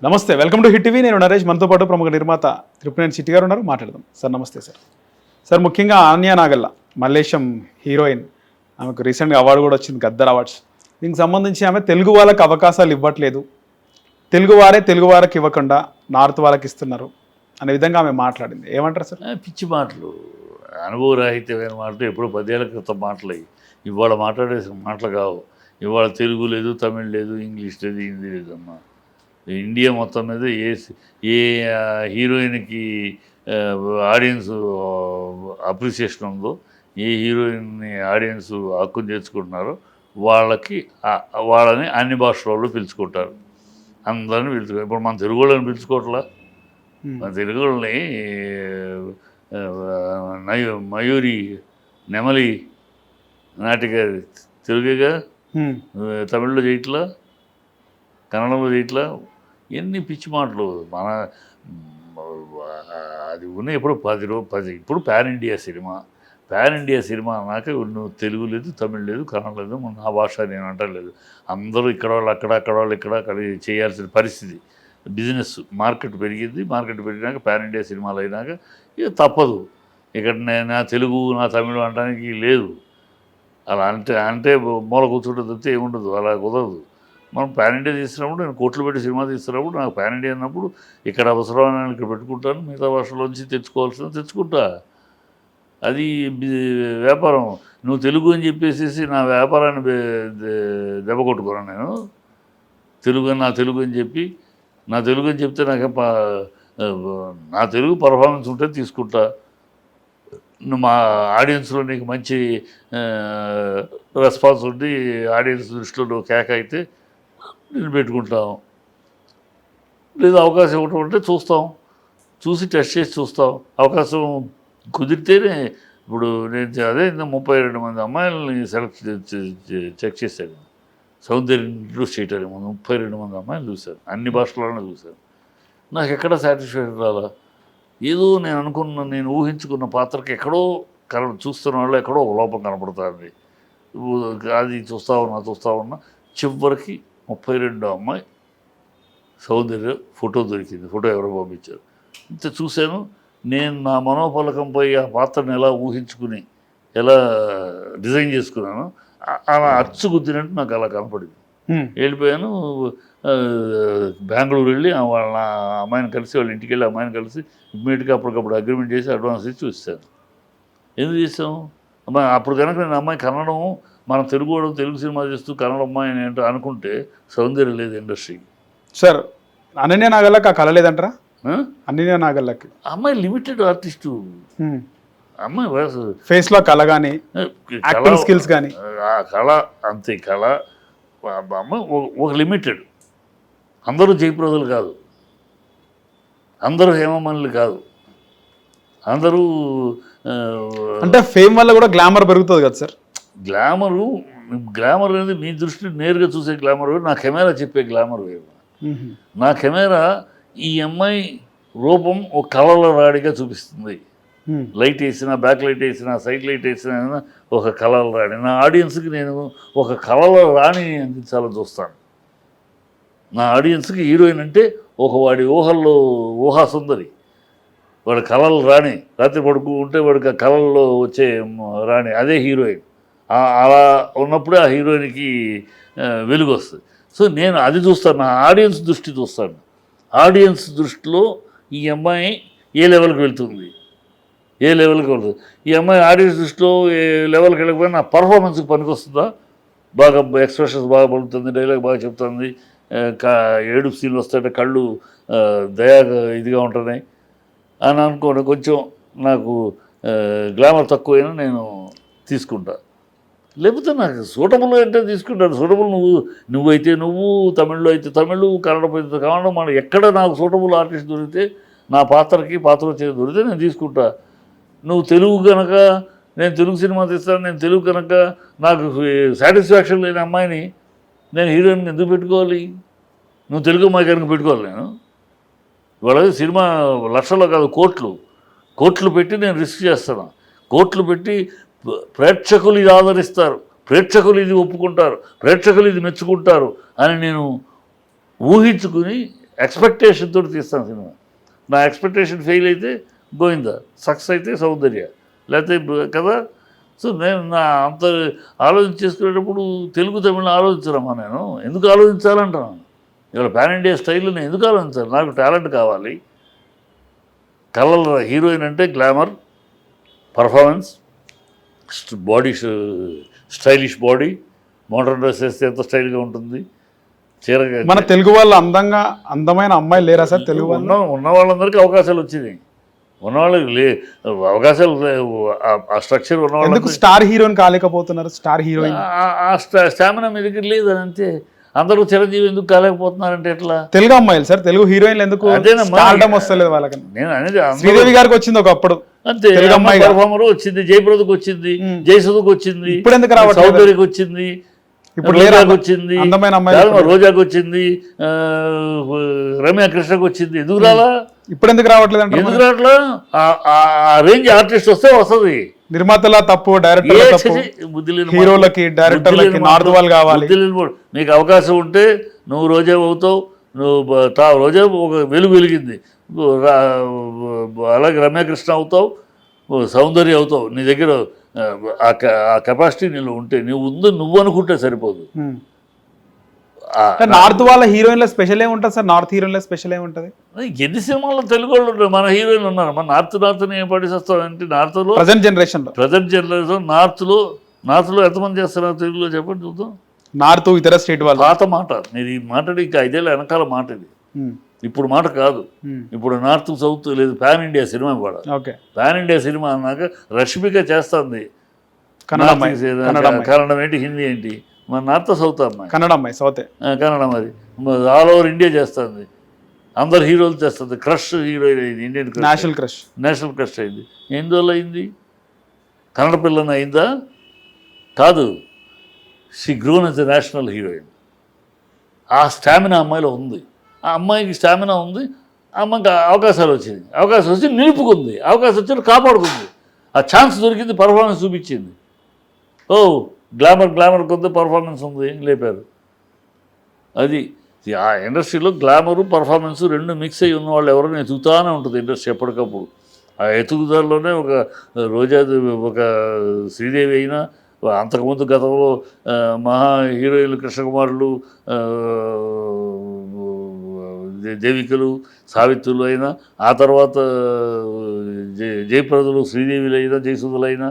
నమస్తే, welcome to hit TV. నేను నరేష్. మనతో పాటు ప్రముఖ నిర్మాత త్రిపునేని చిట్టి గారు ఉన్నారు, మాట్లాడదాం. సార్ నమస్తే. సార్ ముఖ్యంగా ఆన్యా నాగల్ల మల్లేశం హీరోయిన్, ఆమెకు రీసెంట్గా అవార్డు కూడా వచ్చింది, గద్దర్ అవార్డ్స్. దీనికి సంబంధించి ఆమె తెలుగు వాళ్ళకి అవకాశాలు ఇవ్వట్లేదు, తెలుగు వారికి ఇవ్వకుండా నార్త్ వాళ్ళకి ఇస్తున్నారు అనే విధంగా ఆమె మాట్లాడింది. ఏమంటారు సార్? పిచ్చి మాటలు, అనుభవరాహిత్యమైన మాటలు, ఎప్పుడు 10 ఏళ్ల క్రితం మాటలు. ఇవాళ మాట్లాడేసిన మాటలు కావు. ఇవాళ తెలుగు లేదు, తమిళ్ లేదు, ఇంగ్లీష్ లేదు, హిందీ లేదమ్మా. ఇండియా మొత్తం మీద ఏ హీరోయిన్కి ఆడియన్స్ అప్రిసియేషన్ ఉందో, ఏ హీరోయిన్ని ఆడియన్స్ హక్కును చేర్చుకుంటున్నారో వాళ్ళని అన్ని భాషలలో పిలుచుకుంటారు. అందరిని పిలుచుకుంటారు. ఇప్పుడు మన తెలుగు వాళ్ళని పిలుచుకోవట్లా. మన తెలుగు వాళ్ళని మయూరి, నెమలి నాటిక తెలుగుగా, తమిళ్లో చేయట్లా, కన్నడంలో చేయట్లా. ఎన్ని పిచ్చి మాటలు. మన అది ఉన్న ఎప్పుడు 10 ఇప్పుడు పాన్ ఇండియా సినిమా అన్నాక నువ్వు తెలుగు లేదు, తమిళ్ లేదు, కన్నడం లేదు, నా భాష నేను అంటలేదు. అందరూ ఇక్కడ వాళ్ళు అక్కడ వాళ్ళు ఇక్కడ చేయాల్సిన పరిస్థితి. బిజినెస్ మార్కెట్ పెరిగింది. మార్కెట్ పెరిగినాక పాన్ ఇండియా సినిమాలు అయినాక ఇక తప్పదు. ఇక్కడ నా తెలుగు, నా తమిళం అనడానికి లేదు. అలా అంటే మూల కూర్చుంటే తప్పితే ఏముండదు. అలా కుదరదు. మనం పాన్ ఇండియా తీసినప్పుడు, నేను కోట్లు పెట్టి సినిమా తీస్తున్నప్పుడు నాకు పాన్ ఇండియా అన్నప్పుడు ఇక్కడ అవసరమైన ఇక్కడ పెట్టుకుంటాను, మిగతా భాషలోంచి తెచ్చుకుంటా. అది వ్యాపారం. నువ్వు తెలుగు అని చెప్పేసి నా వ్యాపారాన్ని దెబ్బ కొట్టుకున్నాను నేను. నా తెలుగు అని చెప్తే నాకేం నా తెలుగు పర్ఫార్మెన్స్ ఉంటే తీసుకుంటా. మా ఆడియన్స్లో నీకు మంచి రెస్పాన్స్ ఉండి ఆడియన్స్ దృష్టిలో కేక అయితే నేను పెట్టుకుంటాం. లేదా అవకాశం ఇవ్వటం అంటే చూసి టెస్ట్ చేసి చూస్తాం. అవకాశం కుదిరితేనే. ఇప్పుడు నేను 32 మంది అమ్మాయిలని చెక్ చేశాను. సౌందర్యం ఇంట్రడ్యూస్ చేయడానికి ముందు 32 మంది అమ్మాయిలు చూశాను. అన్ని భాషల్లోనే చూశాను. నాకు ఎక్కడ సాటిస్ఫాక్షన్ రాలా. ఏదో నేను ఊహించుకున్న పాత్రకి ఎక్కడో చూస్తున్న వాళ్ళు ఎక్కడో లోపం కనపడుతుంది. అది చూస్తా ఉన్నా చివరికి 32 అమ్మాయి సౌందర్య ఫోటో దొరికింది. ఫోటో ఎవరో పంపించారు. ఇంత చూశాను. నేను నా మనోఫలకంపై ఆ పాత్రను ఎలా ఊహించుకుని ఎలా డిజైన్ చేసుకున్నాను, అలా అచ్చుగుద్దినట్టు నాకు అలా కనపడింది. వెళ్ళిపోయాను. బెంగళూరు వెళ్ళి వాళ్ళ అమ్మాయిని కలిసి, వాళ్ళ ఇంటికి వెళ్ళి అమ్మాయిని కలిసి ఇమ్మీడియట్గా అప్పటికప్పుడు అగ్రిమెంట్ చేసి అడ్వాన్స్ ఇచ్చి చూస్తాను. ఎందుకు చేస్తాము? అమ్మాయి అప్పుడు కనుక నేను అమ్మాయి కన్నడం, మన తెలుగు సినిమా చేస్తూ కన్నడ అమ్మాయి ఏంటో అనుకుంటే సౌందర్యం లేదు ఇండస్ట్రీకి. సార్ అనన్య నాగల్లకి ఆ కళ లేదంటారా? అనన్య నాగల్లకి అమ్మాయి లిమిటెడ్ ఆర్టిస్టు. అమ్మాయి వయసు, ఫేస్లో కళ కానీ, యాక్టింగ్ స్కిల్స్ కానీ, కళ అంతే. కళ అమ్మాయి ఒక లిమిటెడ్. అందరూ జయప్రదలు కాదు, అందరూ హేమమణులు కాదు, అందరూ అంటే ఫేమ్ వల్ల కూడా గ్లామర్ పెరుగుతుంది కదా సార్? గ్లామర్ అనేది మీ దృష్టి నేరుగా చూసే గ్లామర్ వేరు, నా కెమెరా చెప్పే గ్లామర్ వేరు. నా కెమెరా ఈ అమ్మాయి రూపం ఒక కళలో రాడిగా చూపిస్తుంది. లైట్ వేసినా, బ్యాక్ లైట్ వేసినా, సైడ్ లైట్ వేసినా ఒక కళలో రాణి. నా ఆడియన్స్కి నేను ఒక కళలో రాణి అందించాలని చూస్తాను. నా ఆడియన్స్కి హీరోయిన్ అంటే వాడి ఊహల్లో ఊహాసుందరి, వాడి కళలు రాణి. రాత్రి పడుకుంటే వాడికి ఆ కళల్లో వచ్చే రాణి, అదే హీరోయిన్. అలా ఉన్నప్పుడే ఆ హీరోయిన్కి వెలుగు వస్తుంది. సో నేను అది చూస్తాను, నా ఆడియన్స్ దృష్టి చూస్తాను. ఆడియన్స్ దృష్టిలో ఈ అమ్మాయి ఏ లెవెల్కి వెళ్తుంది. ఈ అమ్మాయి ఆడియన్స్ దృష్టిలో ఏ లెవెల్కి వెళ్ళకపోయినా నా పర్ఫార్మెన్స్కి పనికొస్తుందా, బాగా ఎక్స్ప్రెషన్స్ బాగా పలుకుతుంది, డైలాగ్ బాగా చెప్తుంది, ఏడుపు సీన్లు వస్తాయంటే కళ్ళు ఇదిగా ఉంటున్నాయి అని అనుకోండి. కొంచెం నాకు గ్లామర్ తక్కువైనా నేను తీసుకుంటా. లేకపోతే నాకు సూటబుల్ అంటే తీసుకుంటాను. సూటబుల్ నువ్వైతే నువ్వు, తమిళ్లో అయితే తమిళ్, కన్నడ అయితే కన్నడం. మన ఎక్కడ నాకు సూటబుల్ ఆర్టిస్ట్ దొరికితే, నా పాత్ర వచ్చేది దొరికితే నేను తీసుకుంటా. నువ్వు తెలుగు కనుక నేను తెలుగు సినిమా తీస్తాను, నేను తెలుగు కనుక నాకు సాటిస్ఫాక్షన్ లేని అమ్మాయిని నేను హీరోయిన్ ఎందుకు పెట్టుకోవాలి? నువ్వు తెలుగు అమ్మాయి కనుక పెట్టుకోవాలి. నేను ఇవాళ సినిమా లక్షల్లో కాదు, కోట్లు పెట్టి నేను రిస్క్ చేస్తాను. కోట్లు పెట్టి ప్రేక్షకులు ఇది ఆదరిస్తారు, ప్రేక్షకులు ఇది ఒప్పుకుంటారు, ప్రేక్షకులు ఇది మెచ్చుకుంటారు అని నేను ఊహించుకుని ఎక్స్పెక్టేషన్ తోటి తీస్తాను సినిమా. నా ఎక్స్పెక్టేషన్ ఫెయిల్ అయితే గోవిందా, సక్సెస్ అయితే సౌందర్య, లేకపోతే కదా. సో నేను నా అంత ఆలోచించేసుకునేటప్పుడు తెలుగు తమిళ ఆలోచించరమ్మా. నేను ఎందుకు ఆలోచించాలంటున్నాను? ఇవాళ పాన్ ఇండియా స్టైల్లో నేను ఎందుకు ఆలోచించాలి? నాకు టాలెంట్ కావాలి. కలర్ హీరోయిన్ అంటే glamour, performance, body stylish body, modern dress వేస్తే ఎంత స్టైల్గా ఉంటుంది. చీరగా మన తెలుగు వాళ్ళు అందమైన అమ్మాయిలు లేరా సార్? తెలుగు ఉన్న వాళ్ళందరికీ అవకాశాలు వచ్చినాయి. ఉన్నవాళ్ళకి అవకాశాలు ఆ స్ట్రక్చర్ ఉన్నవాళ్ళు స్టార్ హీరోయిన్ కాలేకపోతున్నారు. స్టార్ హీరోయిన్ ఆ స్టామినా మీ దగ్గర లేదు, అని అంతే. అందరూ చిరంజీవి ఎందుకు కాలేకపోతున్నారంటే ఎట్లా? తెలుగు అమ్మాయిలు సార్, తెలుగు హీరోయిన్లు ఎందుకు వస్తలేదు వాళ్ళకి? నేను అనేది శ్రీదేవి గారికి వచ్చింది ఒకప్పుడు, అంతే. పర్ఫార్మర్ వచ్చింది, జయప్రదకు వచ్చింది, జయసుధకు వచ్చింది, ఇప్పుడు ఎందుకు రావట్లేదు? సౌందర్యకి వచ్చింది, ఇప్పుడు రోజాకి వచ్చింది, అందమైన అమ్మాయి రోజాకి వచ్చింది, రమ్య కృష్ణకు వచ్చింది. ఎందుకు రాలా? ఇప్పుడు ఎందుకు రావట్లేదు అంటే ఎందుకు రావట్లా? ఆ రేంజ్ ఆర్టిస్ట్ వస్తే వస్తుంది. నిర్మాతల తప్పు, డైరెక్టర్ హీరోలకి డైరెక్టర్లకి నార్త్ వాళ్ళు కావాలి. నీకు అవకాశం ఉంటే నువ్వు రోజా అవుతావు, నువ్వు రోజా ఒక వెలిగింది, అలాగే రమ్యకృష్ణ అవుతావు, సౌందర్య అవుతావు. నీ దగ్గర ఆ కెపాసిటీ నీళ్ళు ఉంటే నువ్వు అనుకుంటే సరిపోదు. నార్త్ వాళ్ళ హీరోయిన్ల స్పెషల్ ఏముంటుంది సార్? నార్త్ హీరోయిన్ల స్పెషల్ ఏముంటుంది? ఎన్ని సినిమాల్లో తెలుగు వాళ్ళు ఉన్నారు, మన హీరోయిన్లు ఉన్నారు. మన నార్త్ని ఏం పడిస్తామంటే నార్త్లో ప్రజెంట్ జనరేషన్ నార్త్లో ఎంతమంది చేస్తున్నారు తెలుగులో చెప్పండి చూద్దాం. నార్త్ ఇతర స్టేట్ వాళ్ళు. పాత మాట, నేను ఈ మాట్లాడి ఇంకా 5 ఏళ్ళ వెనకాల మాట ఇది. ఇప్పుడు మాట కాదు. ఇప్పుడు నార్త్ సౌత్ లేదు, పాన్ ఇండియా సినిమా కూడా. పాన్ ఇండియా సినిమా అన్నాక రష్మిక చేస్తుంది. కన్నడం ఏంటి, హిందీ ఏంటి, మన నార్త్ సౌత్ అమ్మాయి, కన్నడ అమ్మాయి, సౌత్ కన్నడం. అది ఆల్ ఓవర్ ఇండియా చేస్తుంది, అందరు హీరోలు చేస్తుంది. క్రష్ హీరోయిన్ అయింది, ఇండియన్ నేషనల్ క్రష్ అయింది. ఎందువల్ల అయింది? కన్నడ పిల్లని అయిందా? కాదు, she grown as a national heroine. ఆ స్టామినా అమ్మాయిలో ఉంది. ఆ అమ్మాయికి స్టామినా ఉంది, ఆ అమ్మాయికి అవకాశాలు వచ్చింది, అవకాశం వచ్చి నిలుపుకుంది, అవకాశం వచ్చి కాపాడుకుంది. ఆ ఛాన్స్ దొరికింది, పర్ఫార్మెన్స్ చూపించింది. గ్లామర్ కొంత పర్ఫార్మెన్స్ ఉంది, లేపారు. అది ఆ ఇండస్ట్రీలో గ్లామరు పర్ఫార్మెన్స్ రెండు మిక్స్ అయ్యి ఉన్న వాళ్ళు ఎవరైనా ఎతుకుతానే ఉంటుంది ఇండస్ట్రీ ఎప్పటికప్పుడు. ఆ ఎతుకుదలలోనే ఒక రోజా, ఒక శ్రీదేవి అయినా, అంతకుముందు గతంలో మహా హీరోయిన్లు కృష్ణకుమారులు, దేవికలు, సావిత్రులు అయినా, ఆ తర్వాత జయప్రదలు, శ్రీదేవిలు అయినా, జయసుధులైనా,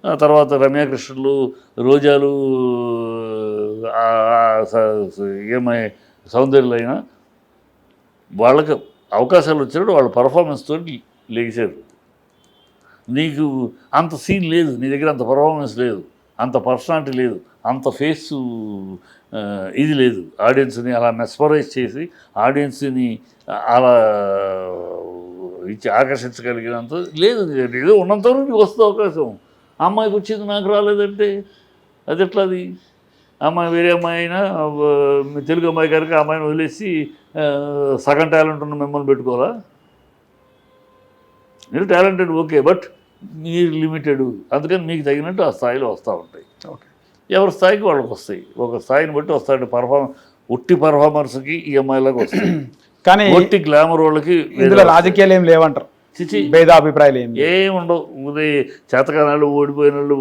ఆ తర్వాత రమ్యాకృష్ణులు, రోజాలు, ఏమై సౌందర్యులు అయినా, వాళ్ళకి అవకాశాలు వచ్చినప్పుడు వాళ్ళ పర్ఫార్మెన్స్ తోటి లేచారు. నీకు అంత సీన్ లేదు, నీ దగ్గర అంత పర్ఫార్మెన్స్ లేదు, అంత పర్సనాలిటీ లేదు, అంత ఫేస్ ఇది లేదు. ఆడియన్స్ని అలా మెస్పరైజ్ చేసి ఆడియన్స్ని అలా ఇచ్చి ఆకర్షించగలిగినంత లేదు. ఏదో ఉన్నంతవరకు నీకు వస్తుంది అవకాశం. అమ్మాయికి వచ్చింది, నాకు రాలేదంటే అది ఎట్లా? అది అమ్మాయి వేరే అమ్మాయి అయినా, తెలుగు అమ్మాయి కనుక అమ్మాయిని వదిలేసి సగం టాలెంట్ ఉన్న మిమ్మల్ని పెట్టుకోవాలా? మీరు టాలెంటెడ్ ఓకే, బట్ మీరు లిమిటెడ్. అందుకని మీకు తగినట్టు ఆ స్థాయిలో వస్తూ ఉంటాయి. ఎవరి స్థాయికి వాళ్ళకి వస్తాయి, ఒక స్థాయిని బట్టి వస్తాయంటే ఒట్టి పర్ఫార్మర్స్కి ఈ అమ్మాయిలాగా వస్తాయి, కానీ ఒట్టి గ్లామర్ వాళ్ళకి ఇందులో రాజకీయాలు ఏం లేవంటారు. భేదాభిప్రాయాలు ఏముండవు. ఉదయం చేతకానాళ్ళు ఓడిపోయిన వాళ్ళు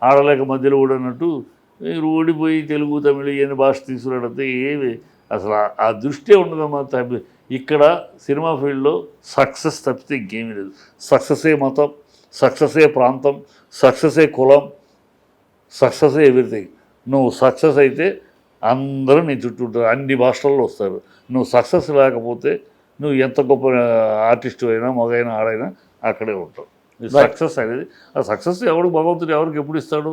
ఆడలేక మధ్యలో ఓడన్నట్టు మీరు ఓడిపోయి తెలుగు తమిళ ఏని భాష తీసుకురాడితే ఏమి అసలు ఆ దృష్టే ఉండదమ్మా. ఇక్కడ సినిమా ఫీల్డ్లో సక్సెస్ తప్పితే ఇంకేమీ లేదు. సక్సెసే మతం, సక్సెసే ప్రాంతం, సక్సెసే కులం, సక్సెసే ఎవ్రీథింగ్. నువ్వు సక్సెస్ అయితే అందరూ నీ చుట్టూ ఉంటారు, అన్ని భాషల్లో వస్తారు. నువ్వు సక్సెస్ లేకపోతే నువ్వు ఎంత గొప్ప ఆర్టిస్టు అయినా, మగైనా, ఆడైనా అక్కడే ఉంటావు. సక్సెస్ అనేది, ఆ సక్సెస్ ఎవడు భగవంతుడు ఎవరికి ఎప్పుడు ఇస్తాడు?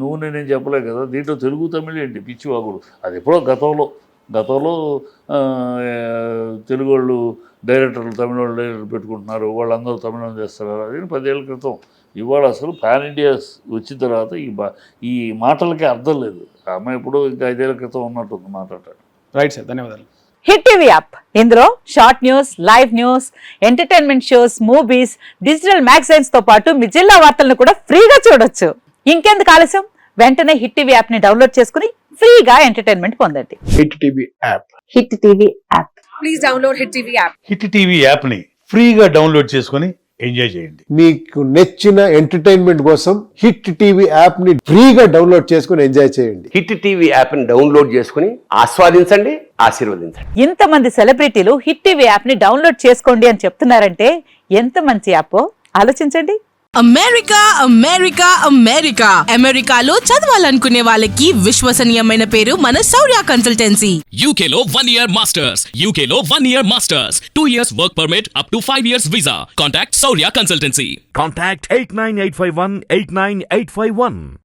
నువ్వు నేనేం చెప్పలే కదా. దీంట్లో తెలుగు తమిళ ఏంటి పిచ్చివాగుడు. అది ఎప్పుడో గతంలో తెలుగు వాళ్ళు డైరెక్టర్లు తమిళ వాళ్ళు డైరెక్టర్ పెట్టుకుంటున్నారు, వాళ్ళందరూ తమిళం చేస్తున్నారు. అది 10 ఏళ్ళ క్రితం. ఇవాళ అసలు పాన్ ఇండియా వచ్చిన తర్వాత ఈ మాటలకి అర్థం లేదు. ఆ అమ్మాయి ఇప్పుడు ఇంకా 5 ఏళ్ళ క్రితం ఉన్నట్టుంది మాట్లాడారు. రైట్ సార్, ధన్యవాదాలు. హిట్ టీవీ యాప్, ఇందులో short news, live news, entertainment shows, movies, digital magazines తో పాటు మీ జిల్లా వార్తలను కూడా ఫ్రీగా చూడొచ్చు. ఇంకెందుకు ఆలస్యం? వెంటనే హిట్ టీవీ యాప్ ని డౌన్లోడ్ చేసుకుని ఫ్రీగా ఎంటర్టైన్మెంట్ పొందండి. Hit TV app. Hit TV app. please download Hit TV app. Hit TV యాప్ని ఫ్రీగా డౌన్లోడ్ చేసుకొని ఎంజాయ్ చేయండి. మీకు నచ్చిన ఎంటర్టైన్మెంట్ కోసం హిట్ టీవీ యాప్ ని ఫ్రీగా డౌన్లోడ్ చేసుకుని ఎంజాయ్ చేయండి. హిట్ టీవీ యాప్ని డౌన్లోడ్ చేసుకుని ఆస్వాదించండి, ఆశీర్వదించండి. ఇంతమంది సెలబ్రిటీలు హిట్ టీవీ యాప్ ని డౌన్లోడ్ చేసుకోండి అని చెప్తున్నారంటే ఎంత మంచి యాప్ ఆలోచించండి. అమెరికా అమెరికా అమెరికా అమెరికాలో చదవాలనుకునే వాళ్ళకి విశ్వసనీయమైన పేరు మన శౌర్య consultancy. UK Law 1 Year Masters. UK Law 1 Year Masters. 2 years work permit up to 5 years visa. Contact Saurya Consultancy. Contact 89851 89851.